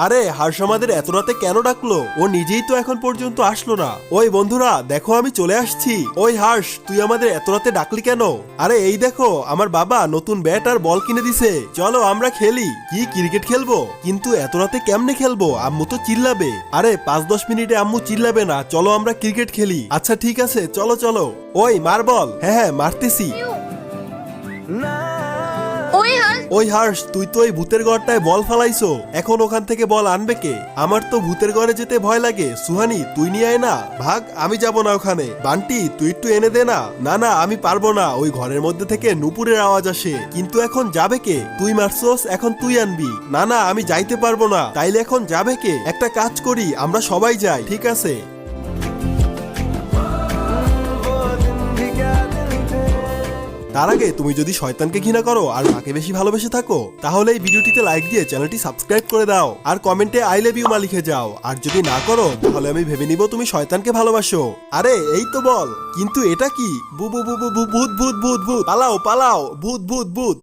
আরে হার্ষ আমাদের এত রাতে কেন ডাকলো? ও নিজেই তো এখন পর্যন্ত আসলো না। ওই বন্ধুরা দেখো, আমি চলে আসছি। ওই হার্ষ, তুই আমাদের এত রাতে ডাকলি কেন? আরে এই দেখো, আমার বাবা নতুন ব্যাট আর বল কিনে দিছে, চলো আমরা খেলি। কি ক্রিকেট খেলবো? কিন্তু এত রাতে কেমনে খেলবো? আম্মু তো চিল্লাবে। আরে 5-10 মিনিটে আম্মু চিল্লাবে না, চলো আমরা ক্রিকেট খেলি। আচ্ছা ঠিক আছে, চলো চলো। ওই মার বল। হ্যাঁ হ্যাঁ মারতেছি। ওই হার্ষ, তুই তো এই ভূতের ঘরটায় বল ফালাইছো, এখন ওখান থেকে বল আনবে কে? আমার তো ভূতের ঘরে যেতে ভয় লাগে। সুহানি তুই নিয়ে আয় না। ভাগ, আমি যাব না ওখানে। বান্টি তুই একটু এনে দে না। না না, আমি পারবো না। ওই ঘরের মধ্যে থেকে নুপুরের আওয়াজ আসে। কিন্তু এখন যাবে কে? তুই মারছস, এখন তুই আনবি। না না, আমি যাইতে পারবো না। তাইলে এখন যাবে কে? একটা কাজ করি, আমরা সবাই যাই। ঠিক আছে। তার আগে তুমি যদি শয়তানকে ঘৃণা করো আর মাকে বেশি ভালোবেসে থাকো, তাহলে এই ভিডিওটিতে লাইক দিয়ে চ্যানেলটি সাবস্ক্রাইব করে দাও আর কমেন্টে আই লাভ ইউ মা লিখে যাও। আর যদি না করো তাহলে আমি ভেবে নিব তুমি শয়তানকে ভালোবাসো। আরে এই তো বল। কিন্তু এটা কি? ভূত ভূত ভূত ভূত ভূত ভূত, পালাও পালাও, ভূত ভূত ভূত।